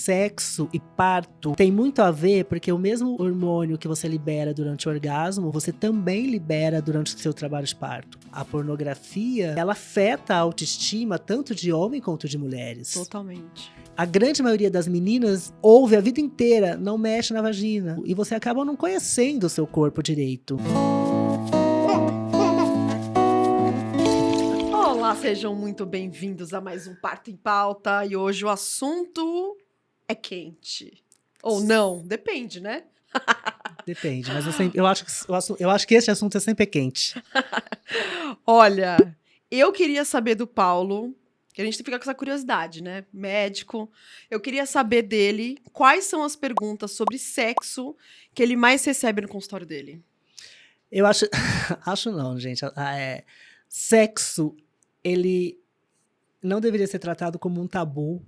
sexo e parto tem muito a ver, porque o mesmo hormônio que você libera durante o orgasmo, você também libera durante o seu trabalho de parto. A pornografia, ela afeta a autoestima tanto de homem quanto de mulheres. Totalmente. A grande maioria das meninas ouve a vida inteira, não mexe na vagina. E você acaba não conhecendo o seu corpo direito. Olá, sejam muito bem-vindos a mais um Parto em Pauta. E hoje o assunto é quente. Ou não, depende, né? Depende, mas eu acho que esse assunto é sempre quente. Olha, eu queria saber do Paulo, que a gente fica com essa curiosidade, né? Médico. Eu queria saber dele quais são as perguntas sobre sexo que ele mais recebe no consultório dele. Eu acho... acho não, gente. Sexo, ele não deveria ser tratado como um tabu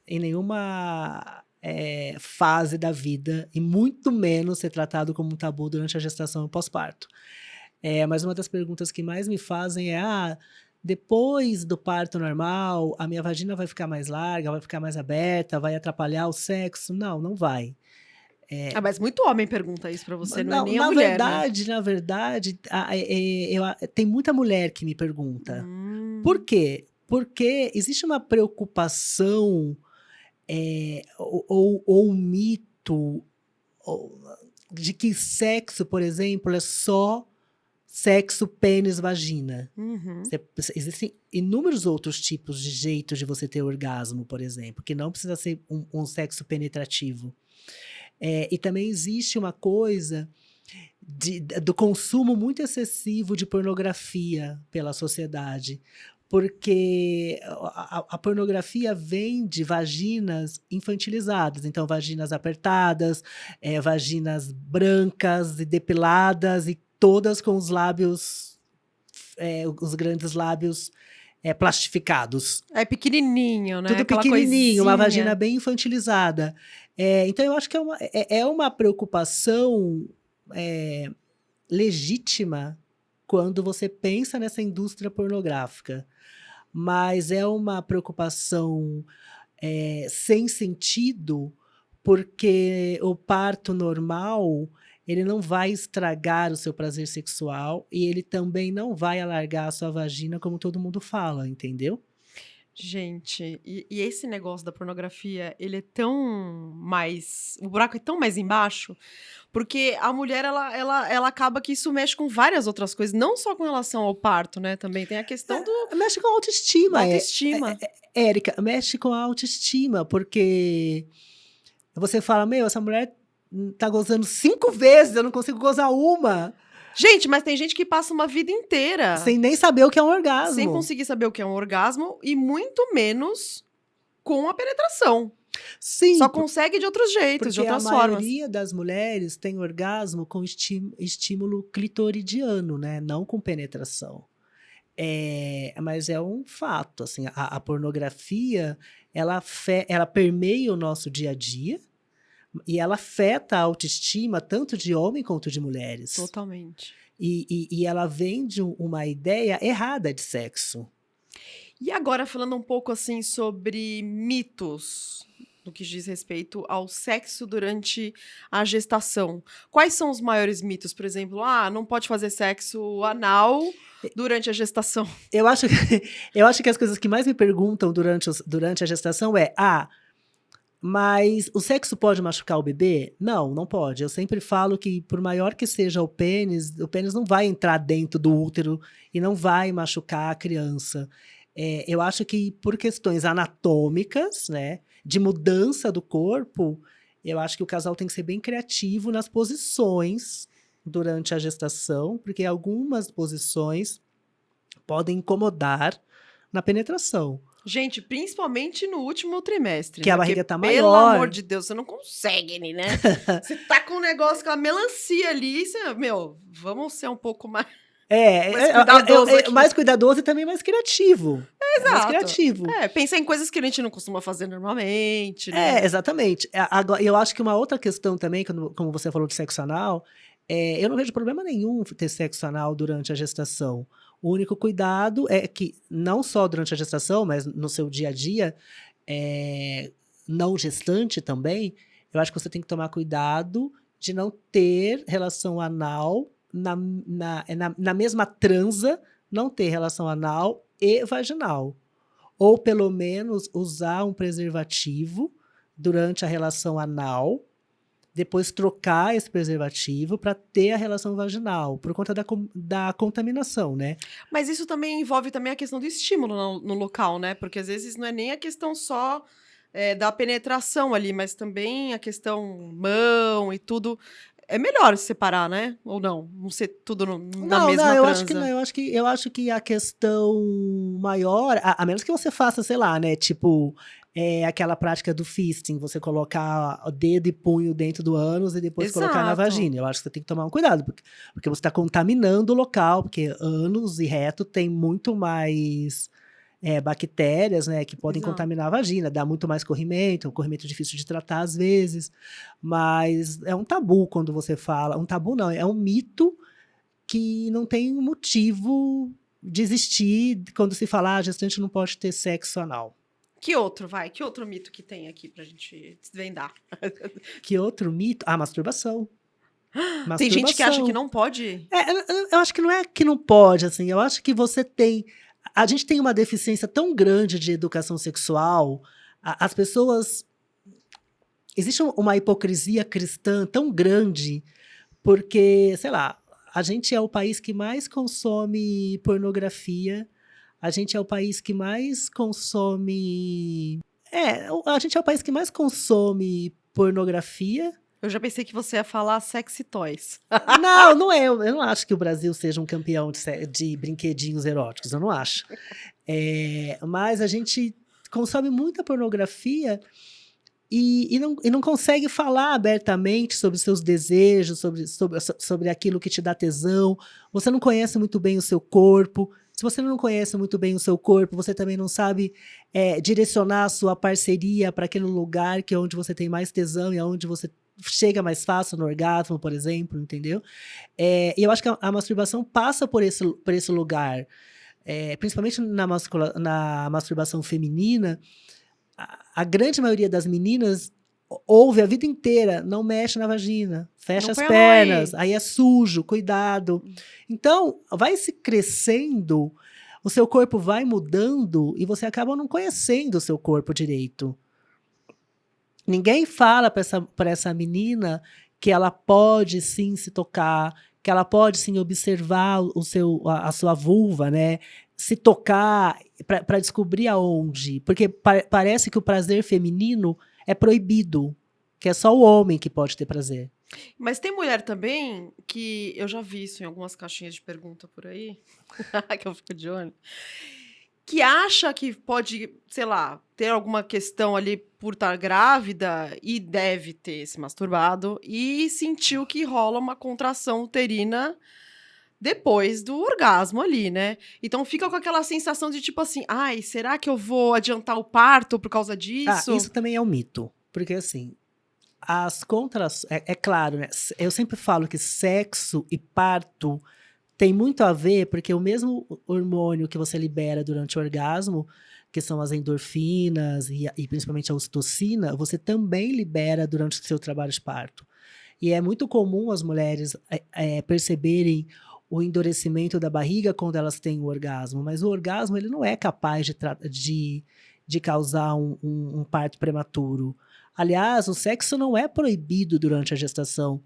em nenhuma fase da vida, e muito menos ser tratado como um tabu durante a gestação e pós-parto. Mas uma das perguntas que mais me fazem é: depois do parto normal, a minha vagina vai ficar mais larga, vai ficar mais aberta, vai atrapalhar o sexo? Não, não vai. Mas muito homem pergunta isso pra você, não é nem a mulher, Na verdade, tem muita mulher que me pergunta. Por quê? Porque existe uma preocupação ou um mito de que sexo, por exemplo, é só sexo, pênis, vagina. Existem inúmeros outros tipos de jeitos de você ter orgasmo, por exemplo, que não precisa ser um sexo penetrativo. E também existe uma coisa do consumo muito excessivo de pornografia pela sociedade, porque a pornografia vem de vaginas infantilizadas, então vaginas apertadas, vaginas brancas e depiladas, e todas com os lábios, os grandes lábios plastificados. É pequenininho, né? Tudo aquela pequenininho, coisinha. uma vagina bem infantilizada. Então, eu acho que é uma preocupação legítima quando você pensa nessa indústria pornográfica. Mas é uma preocupação sem sentido, porque o parto normal, ele não vai estragar o seu prazer sexual, e ele também não vai alargar a sua vagina como todo mundo fala, entendeu? Gente, e esse negócio da pornografia, ele é tão mais... O buraco é tão mais embaixo, porque a mulher, ela acaba que isso mexe com várias outras coisas, não só com relação ao parto, né? Também tem a questão do... Mexe com a autoestima. Autoestima. Érica, mexe com a autoestima, porque você fala, essa mulher tá gozando 5 vezes, eu não consigo gozar uma. Gente, mas tem gente que passa uma vida inteira sem nem saber o que é um orgasmo. Sem conseguir saber o que é um orgasmo, e muito menos com a penetração. Sim. Só consegue de outros jeitos, de outras formas. Porque a maioria das mulheres tem orgasmo com estímulo clitoridiano, né? Não com penetração. Mas é um fato, assim, a pornografia, ela permeia o nosso dia a dia, e ela afeta a autoestima tanto de homem quanto de mulheres. Totalmente. E ela vende uma ideia errada de sexo. E agora, falando um pouco assim sobre mitos no que diz respeito ao sexo durante a gestação. Quais são os maiores mitos? Por exemplo, não pode fazer sexo anal durante a gestação. Eu acho que as coisas que mais me perguntam durante a gestação mas o sexo pode machucar o bebê? Não, não pode. Eu sempre falo que, por maior que seja o pênis não vai entrar dentro do útero e não vai machucar a criança. Eu acho que, por questões anatômicas, né, de mudança do corpo, eu acho que o casal tem que ser bem criativo nas posições durante a gestação, porque algumas posições podem incomodar na penetração. Gente, principalmente no último trimestre. Que a barriga tá maior. Pelo amor de Deus, você não consegue, né? Você tá com um negócio, com a melancia ali, vamos ser um pouco mais... mais cuidadoso e também mais criativo. Exato. Mais criativo. Pensar em coisas que a gente não costuma fazer normalmente, né? Exatamente. Agora, eu acho que uma outra questão também, como você falou de sexo anal, eu não vejo problema nenhum ter sexo anal durante a gestação. O único cuidado é que, não só durante a gestação, mas no seu dia a dia, não gestante também, eu acho que você tem que tomar cuidado de não ter relação anal na mesma transa, não ter relação anal e vaginal. Ou, pelo menos, usar um preservativo durante a relação anal, depois trocar esse preservativo para ter a relação vaginal, por conta da contaminação, né? Mas isso também envolve também a questão do estímulo no local, né? Porque às vezes não é nem a questão só da penetração ali, mas também a questão mão e tudo. É melhor separar, né? Ou não? Não ser tudo na mesma eu transa. acho que não. Eu acho que a questão maior, a menos que você faça, sei lá, né? Tipo, aquela prática do fisting, você colocar o dedo e punho dentro do ânus e depois colocar na Exato. vagina. Eu acho que você tem que tomar um cuidado, porque você está contaminando o local, porque ânus e reto tem muito mais bactérias, né, que podem Exato. contaminar a vagina, dá muito mais corrimento, um corrimento difícil de tratar às vezes, mas é um tabu quando você fala, um tabu não, é um mito que não tem motivo de existir quando se fala, a gestante não pode ter sexo anal. Que outro mito que tem aqui pra gente desvendar? Que outro mito? A masturbação. Tem gente que acha que não pode? Eu acho que não é que não pode, assim, eu acho que você tem... A gente tem uma deficiência tão grande de educação sexual, as pessoas... Existe uma hipocrisia cristã tão grande, porque, sei lá, a gente é o país que mais consome pornografia, a gente é o país que mais consome... a gente é o país que mais consome pornografia. Eu já pensei que você ia falar sexy toys. Não é. Eu não acho que o Brasil seja um campeão de brinquedinhos eróticos, eu não acho. Mas a gente consome muita pornografia e não consegue falar abertamente sobre seus desejos, sobre aquilo que te dá tesão. Você não conhece muito bem o seu corpo. Se você não conhece muito bem o seu corpo, você também não sabe direcionar a sua parceria para aquele lugar que é onde você tem mais tesão e onde você chega mais fácil no orgasmo, por exemplo, entendeu? E eu acho que a masturbação passa por esse lugar. Principalmente na masturbação feminina, a grande maioria das meninas ouve a vida inteira, não mexe na vagina, fecha as pernas, aí é sujo, cuidado. Então, vai se crescendo, o seu corpo vai mudando e você acaba não conhecendo o seu corpo direito. Ninguém fala para essa menina que ela pode sim se tocar, que ela pode sim observar a sua vulva, né? Se tocar para descobrir aonde. Porque parece que o prazer feminino é proibido, que é só o homem que pode ter prazer. Mas tem mulher também que eu já vi isso em algumas caixinhas de pergunta por aí, que eu fico de olho, que acha que pode, sei lá, ter alguma questão ali por estar grávida e deve ter se masturbado e sentiu que rola uma contração uterina depois do orgasmo ali, né? Então fica com aquela sensação de tipo assim, ai, será que eu vou adiantar o parto por causa disso? Isso também é um mito, porque assim, as contrações, é claro, né? Eu sempre falo que sexo e parto tem muito a ver, porque o mesmo hormônio que você libera durante o orgasmo, que são as endorfinas e principalmente a ocitocina, você também libera durante o seu trabalho de parto. E é muito comum as mulheres perceberem o endurecimento da barriga quando elas têm o orgasmo, mas o orgasmo ele não é capaz de causar um parto prematuro. Aliás, o sexo não é proibido durante a gestação.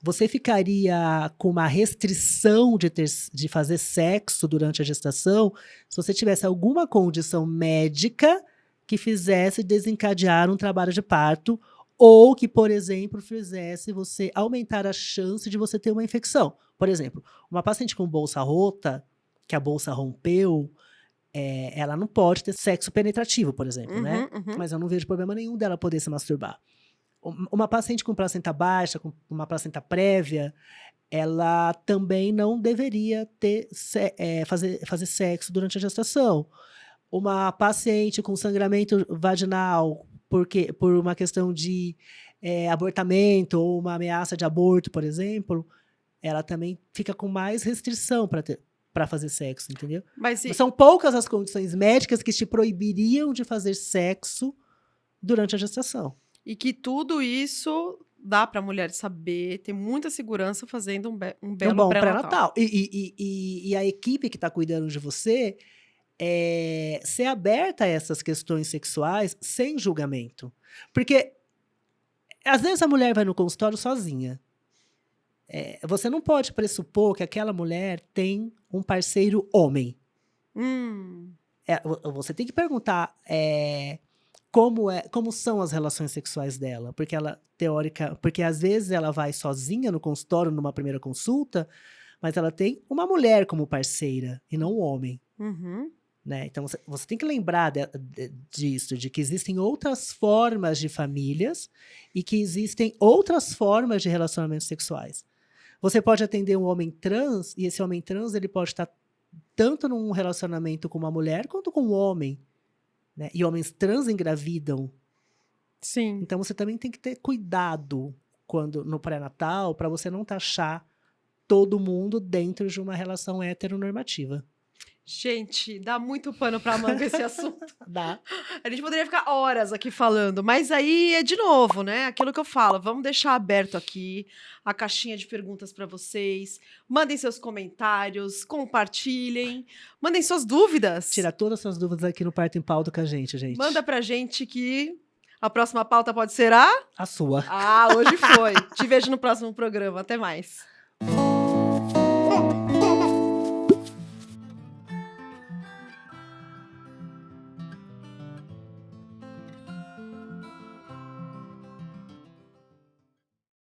Você ficaria com uma restrição de fazer sexo durante a gestação se você tivesse alguma condição médica que fizesse desencadear um trabalho de parto ou que, por exemplo, fizesse você aumentar a chance de você ter uma infecção. Por exemplo, uma paciente com bolsa rota, que a bolsa rompeu, ela não pode ter sexo penetrativo, por exemplo, né? Mas eu não vejo problema nenhum dela poder se masturbar. Uma paciente com placenta baixa, com uma placenta prévia, ela também não deveria fazer sexo durante a gestação. Uma paciente com sangramento vaginal, por uma questão de abortamento ou uma ameaça de aborto, por exemplo, ela também fica com mais restrição para fazer sexo, entendeu? Mas são poucas as condições médicas que te proibiriam de fazer sexo durante a gestação. E que tudo isso dá para a mulher saber, ter muita segurança fazendo um Um belo bom pré-natal. pré-natal. E a equipe que está cuidando de você ser aberta a essas questões sexuais sem julgamento. Porque às vezes a mulher vai no consultório sozinha. Você não pode pressupor que aquela mulher tem um parceiro homem. Você tem que perguntar como são as relações sexuais dela, porque às vezes ela vai sozinha no consultório numa primeira consulta, mas ela tem uma mulher como parceira e não um homem. Né? Então você tem que lembrar disso, de que existem outras formas de famílias e que existem outras formas de relacionamentos sexuais. Você pode atender um homem trans, e esse homem trans ele pode estar tanto num relacionamento com uma mulher quanto com um homem. Né? E homens trans engravidam. Sim. Então você também tem que ter cuidado no pré-natal para você não taxar todo mundo dentro de uma relação heteronormativa. Gente, dá muito pano pra manga esse assunto. Dá. A gente poderia ficar horas aqui falando, mas aí é de novo, né? Aquilo que eu falo, vamos deixar aberto aqui a caixinha de perguntas para vocês. Mandem seus comentários, compartilhem, mandem suas dúvidas. Tira todas as suas dúvidas aqui no Parto em Pauta com a gente. Manda pra gente que a próxima pauta pode ser a sua. Hoje foi. Te vejo no próximo programa. Até mais.